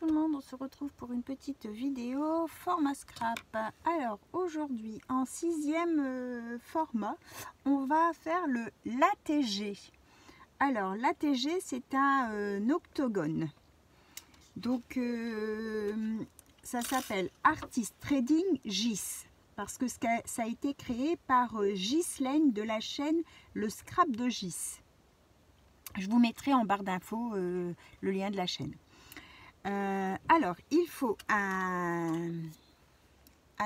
tout le monde, on se retrouve pour une petite vidéo format scrap. Alors aujourd'hui en 6e format, on va faire le l'ATG. Alors l'ATG c'est un octogone. Donc ça s'appelle Artist Trading GIS parce que ça a été créé par Ghislaine de la chaîne Le Scrap de GIS. Je vous mettrai en barre d'infos le lien de la chaîne. Alors, il faut un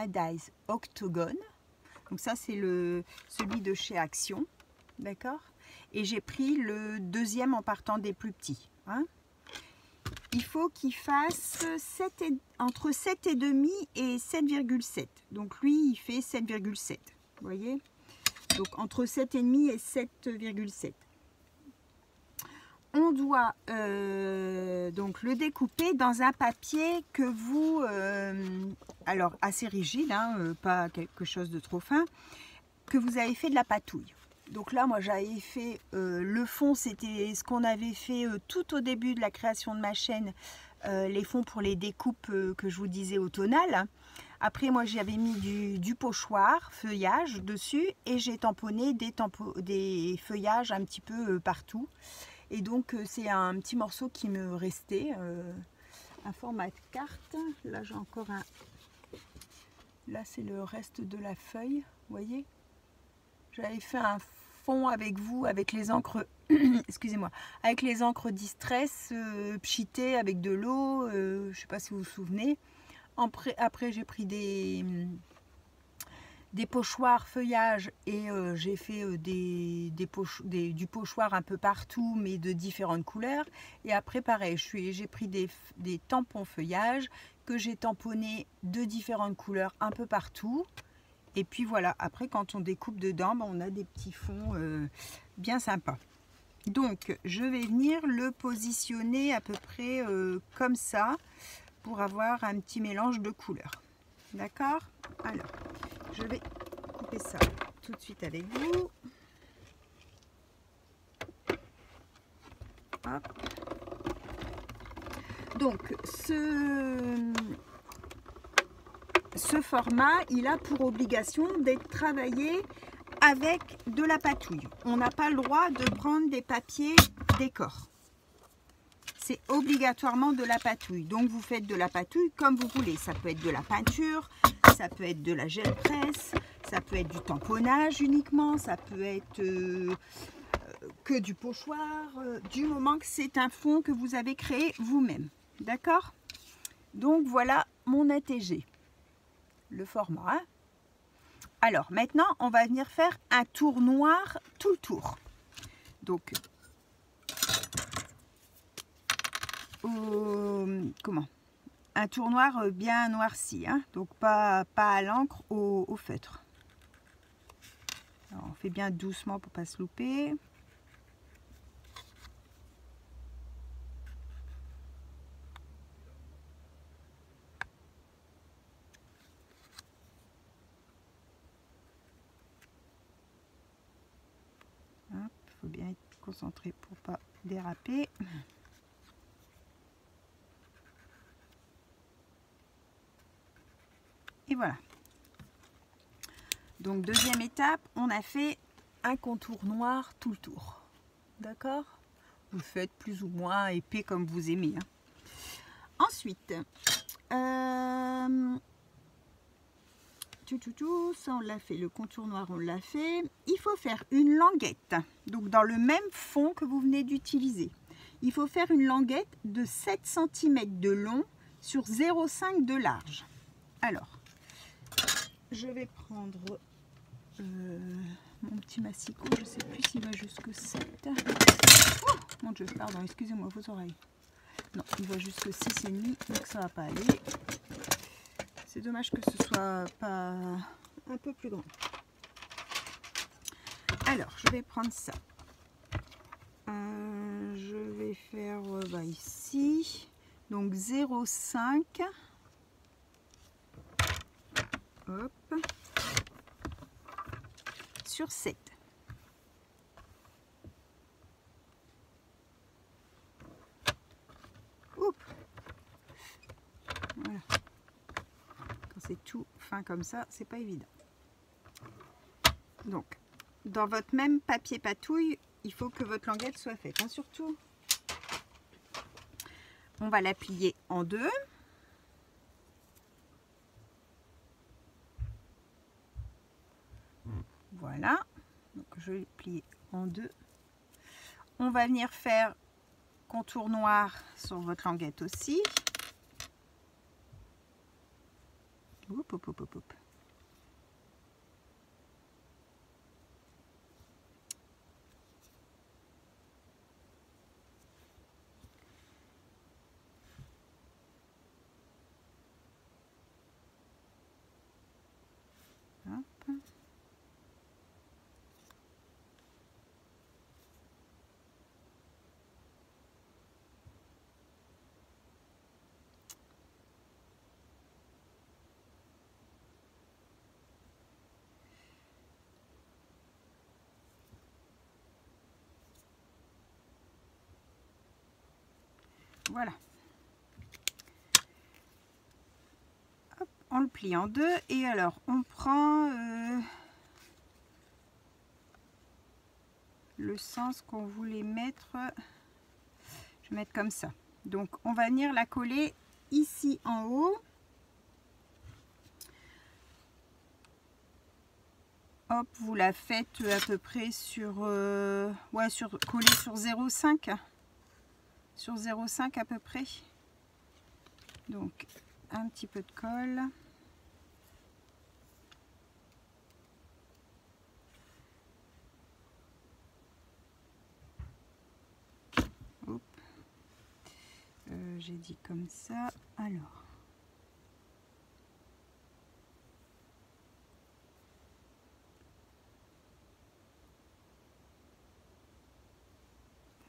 dies octogone. Donc ça, c'est celui de chez Action. D'accord? Et j'ai pris le deuxième en partant des plus petits. Hein. Il faut qu'il fasse entre 7,5 et 7,7. Donc lui, il fait 7,7. Vous voyez? Donc entre 7,5 et 7,7. On doit donc le découper dans un papier que vous, alors assez rigide, hein, pas quelque chose de trop fin, que vous avez fait de la patouille. Donc là, moi j'avais fait le fond, c'était ce qu'on avait fait tout au début de la création de ma chaîne, les fonds pour les découpes que je vous disais au tonal. Après, moi j'avais mis du pochoir, feuillage dessus, et j'ai tamponné des feuillages un petit peu partout. Et donc c'est un petit morceau qui me restait, un format de carte. Là j'ai encore un, là c'est le reste de la feuille, vous voyez. J'avais fait un fond avec vous, avec les encres, excusez-moi, avec les encres Distress, pchitées avec de l'eau, je sais pas si vous vous souvenez. Après j'ai pris des pochoirs feuillage et j'ai fait du pochoir un peu partout mais de différentes couleurs. Et après pareil, j'ai pris des tampons feuillage que j'ai tamponnés de différentes couleurs un peu partout. Et puis voilà, après quand on découpe dedans, on a des petits fonds bien sympas. Donc je vais venir le positionner à peu près comme ça pour avoir un petit mélange de couleurs. D'accord? Alors, je vais couper ça tout de suite avec vous. Hop. Donc, ce format, il a pour obligation d'être travaillé avec de la patouille. On n'a pas le droit de prendre des papiers décor. C'est obligatoirement de la patouille. Donc, vous faites de la patouille comme vous voulez. Ça peut être de la peinture, ça peut être de la gel presse, ça peut être du tamponnage uniquement, ça peut être que du pochoir, du moment que c'est un fond que vous avez créé vous-même. D'accord? Donc voilà mon ATG, le format. Hein. Alors maintenant, on va venir faire un tour noir tout le tour. Donc, comment? Un tour noir bien noirci, hein, donc pas à l'encre, au feutre. Alors, on fait bien doucement pour pas se louper. Il faut bien être concentré pour pas déraper. Et voilà. Donc deuxième étape, on a fait un contour noir tout le tour. D'accord? Vous le faites plus ou moins épais comme vous aimez. Hein. Ensuite, ça on l'a fait, le contour noir on l'a fait. Il faut faire une languette. Donc dans le même fond que vous venez d'utiliser. Il faut faire une languette de 7 cm de long sur 0,5 de large. Alors, je vais prendre mon petit massicot, je ne sais plus s'il va jusque 7. Oh, mon Dieu, pardon, excusez-moi vos oreilles. Non, il va jusque 6,5, donc ça ne va pas aller. C'est dommage que ce soit pas un peu plus grand. Alors, je vais prendre ça. Je vais faire ici, donc 0,5. Hop. Sur 7. Oups. c'est tout fin comme ça, c'est pas évident. Donc, dans votre même papier patouille, il faut que votre languette soit faite. Hein, surtout, on va la plier en deux. Voilà. Donc, je vais plier en deux. On va venir faire contour noir sur votre languette aussi. Hop, hop, hop, hop, hop. Hop. Voilà. Hop, on le plie en deux et alors on prend le sens qu'on voulait mettre. Je vais mettre comme ça. Donc on va venir la coller ici en haut. Hop, vous la faites à peu près sur coller sur 0,5. Sur 0,5 à peu près. Donc un petit peu de colle. J'ai dit comme ça. Alors.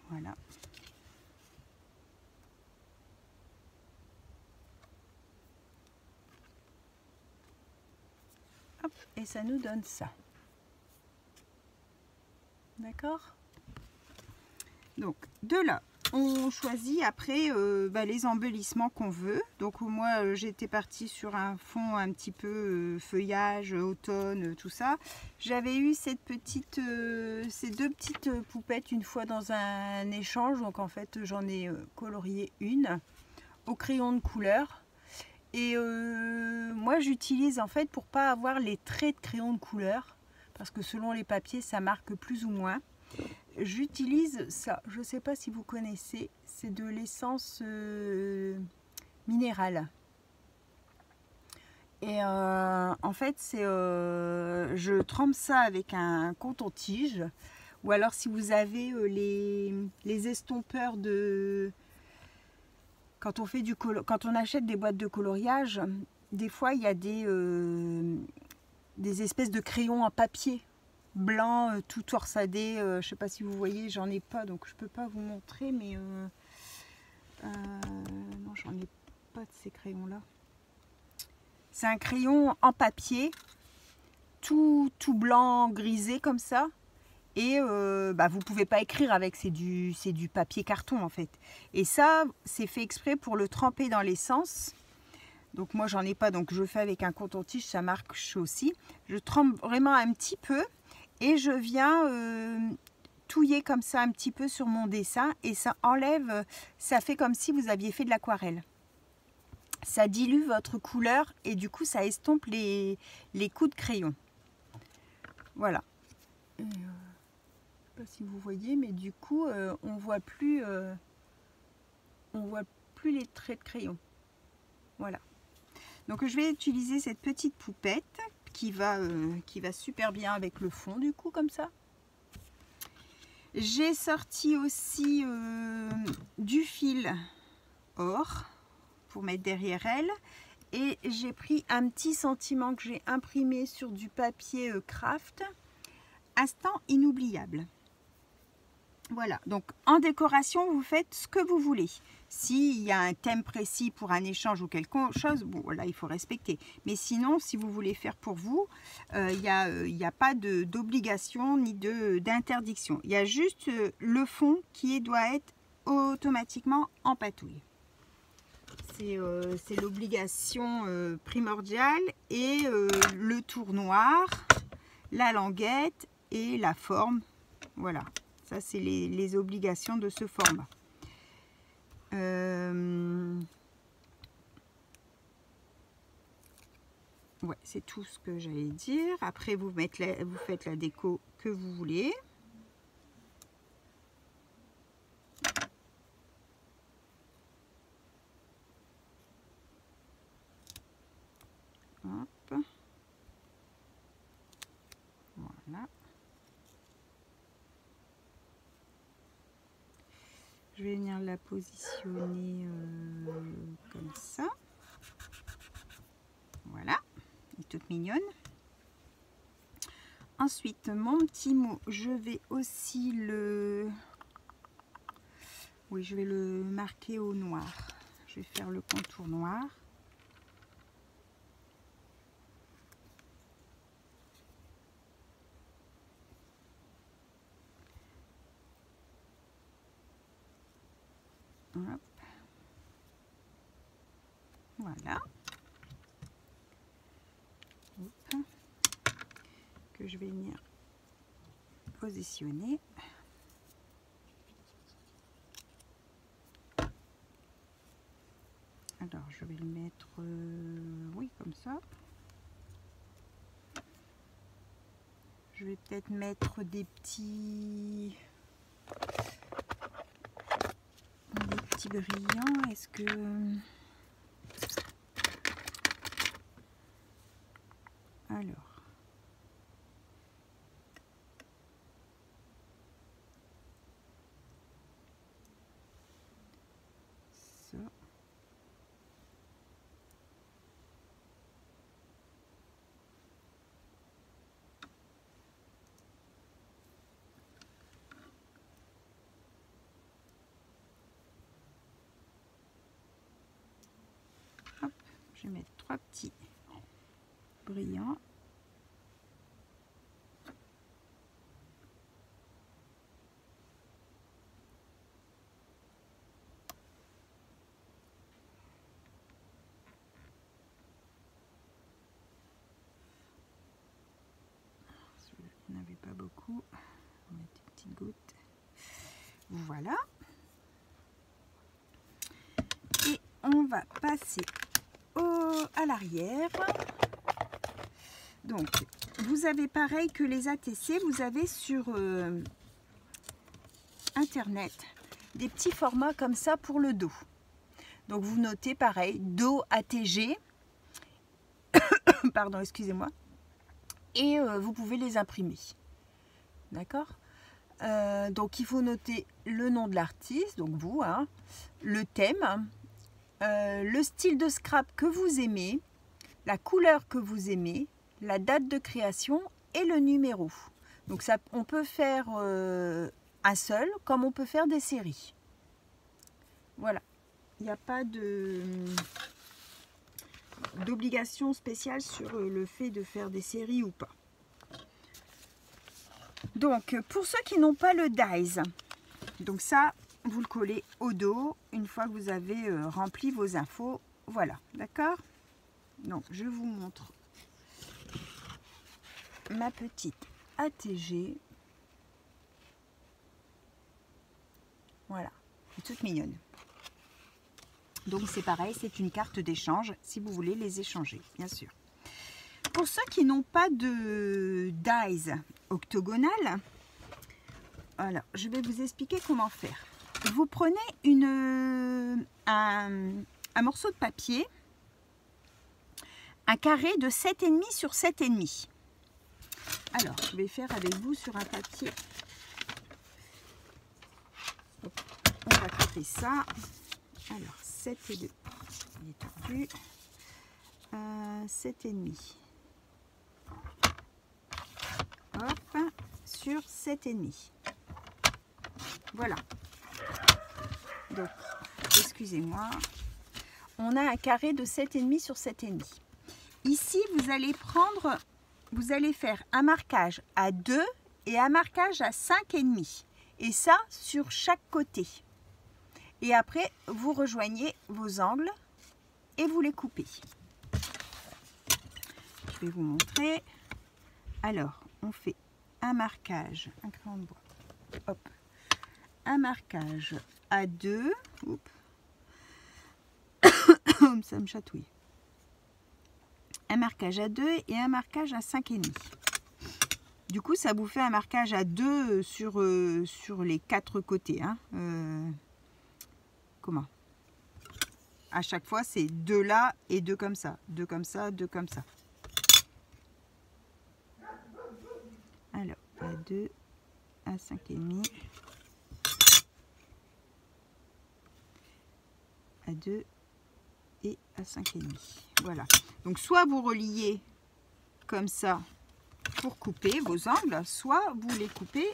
Voilà. Hop, et ça nous donne ça. D'accord? Donc, de là, on choisit après les embellissements qu'on veut. Donc, moi, j'étais partie sur un fond un petit peu feuillage, automne, tout ça. J'avais eu ces deux petites poupettes une fois dans un échange. Donc, en fait, j'en ai colorié une au crayon de couleur. Et moi, j'utilise en fait pour pas avoir les traits de crayon de couleur. Parce que selon les papiers, ça marque plus ou moins. J'utilise ça, je ne sais pas si vous connaissez, c'est de l'essence minérale. Et en fait, je trempe ça avec un coton-tige. Ou alors si vous avez les estompeurs de... Quand on achète des boîtes de coloriage, des fois il y a des espèces de crayons en papier blanc, tout torsadé, je sais pas si vous voyez, j'en ai pas donc je peux pas vous montrer, mais non, j'en ai pas de ces crayons là. C'est un crayon en papier tout blanc grisé comme ça, et vous pouvez pas écrire avec, c'est du papier carton en fait, et ça c'est fait exprès pour le tremper dans l'essence. Donc moi j'en ai pas, donc je fais avec un coton-tige, ça marche aussi. Je trempe vraiment un petit peu et je viens touiller comme ça un petit peu sur mon dessin, et ça enlève, ça fait comme si vous aviez fait de l'aquarelle. Ça dilue votre couleur et du coup ça estompe les coups de crayon. Voilà. Et, je sais pas si vous voyez, mais du coup on voit plus les traits de crayon. Voilà. Donc je vais utiliser cette petite poupette qui va super bien avec le fond du coup comme ça. J'ai sorti aussi du fil or pour mettre derrière elle, et j'ai pris un petit sentiment que j'ai imprimé sur du papier craft, instant inoubliable. Voilà, donc en décoration, vous faites ce que vous voulez. S'il y a un thème précis pour un échange ou quelque chose, bon, voilà, il faut respecter. Mais sinon, si vous voulez faire pour vous, il n'y a pas d'obligation ni d'interdiction. Il y a juste le fond qui doit être automatiquement en patouille. c'est l'obligation primordiale, et le tour noir, la languette et la forme. Voilà, ça c'est les obligations de ce format. Ouais, c'est tout ce que j'allais dire. Après, vous faites la déco que vous voulez. Hop. Voilà. Je vais venir la positionner comme ça. Voilà, elle est toute mignonne. Ensuite, mon petit mot, je vais aussi je vais le marquer au noir. Je vais faire le contour noir. Hop. Voilà. Hop. Que je vais venir positionner. Alors, je vais le mettre, oui, comme ça. Je vais peut-être mettre des petits brillants. Est-ce que... Alors... Ça... Hop, je vais mettre 3 petits brillants. Il n'y en avait pas beaucoup. On va mettre une petite goutte. Voilà. Et on va passer à l'arrière. Donc, vous avez pareil que les ATC, vous avez sur Internet des petits formats comme ça pour le dos. Donc, vous notez pareil, dos ATG. Pardon, excusez-moi. Et vous pouvez les imprimer. D'accord ? Donc, il faut noter le nom de l'artiste, donc vous, hein, le thème, le style de scrap que vous aimez, la couleur que vous aimez, la date de création et le numéro. Donc ça, on peut faire un seul, comme on peut faire des séries. Voilà, il n'y a pas d'obligation spéciale sur le fait de faire des séries ou pas. Donc pour ceux qui n'ont pas le dies, donc ça, vous le collez au dos une fois que vous avez rempli vos infos. Voilà, d'accord? Donc je vous montre ma petite ATG. Voilà, elle est toute mignonne. Donc c'est pareil, c'est une carte d'échange si vous voulez les échanger, bien sûr. Pour ceux qui n'ont pas de dies octogonal, alors je vais vous expliquer comment faire. Vous prenez un morceau de papier, un carré de 7,5 sur 7,5. Alors, je vais faire avec vous sur un papier. Hop, on va couper ça. Alors, 7,2. Il est tordu. 7,5. Hop, sur 7,5. Voilà. Donc, excusez-moi. On a un carré de 7,5 sur 7,5. Ici, vous allez faire un marquage à 2 et un marquage à 5,5. Et ça, sur chaque côté. Et après, vous rejoignez vos angles et vous les coupez. Je vais vous montrer. Alors, on fait un marquage, un crayon de bois, hop, un marquage à 2, ça me chatouille, un marquage à 2 et un marquage à 5,5. Du coup, ça vous fait un marquage à 2 sur les 4 côtés. Hein. Comment? À chaque fois, c'est 2 là et 2 comme ça. 2 comme ça, 2 comme ça. Alors, à 2, à 5,5. À 2 et à 5,5. Voilà. Donc, soit vous reliez comme ça pour couper vos angles, soit vous les coupez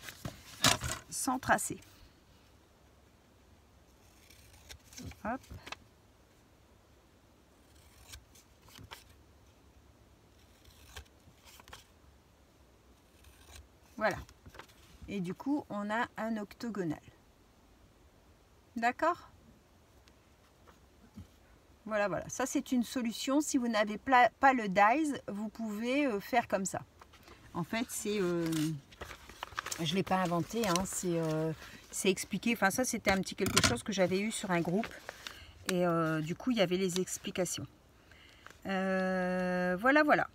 sans tracer. Hop. Voilà. Et du coup, on a un octogonal. D'accord? Voilà, voilà. Ça, c'est une solution. Si vous n'avez pas le dies, vous pouvez faire comme ça. En fait, c'est... je ne l'ai pas inventé, hein, c'est expliqué. Enfin, ça, c'était un petit quelque chose que j'avais eu sur un groupe. Et du coup, il y avait les explications. Voilà, voilà.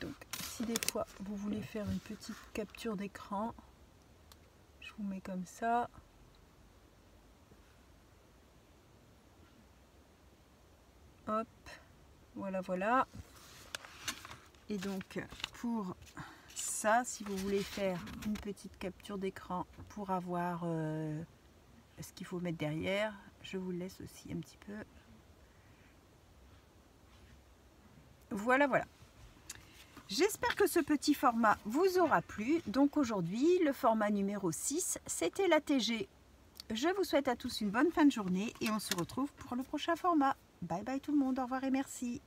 Donc, si des fois, vous voulez faire une petite capture d'écran, je vous mets comme ça. Hop, voilà, voilà. Et donc, pour ça, si vous voulez faire une petite capture d'écran pour avoir ce qu'il faut mettre derrière, je vous le laisse aussi un petit peu. Voilà, voilà. J'espère que ce petit format vous aura plu. Donc aujourd'hui, le format numéro 6, c'était l'ATG. Je vous souhaite à tous une bonne fin de journée et on se retrouve pour le prochain format. Bye bye tout le monde, au revoir et merci.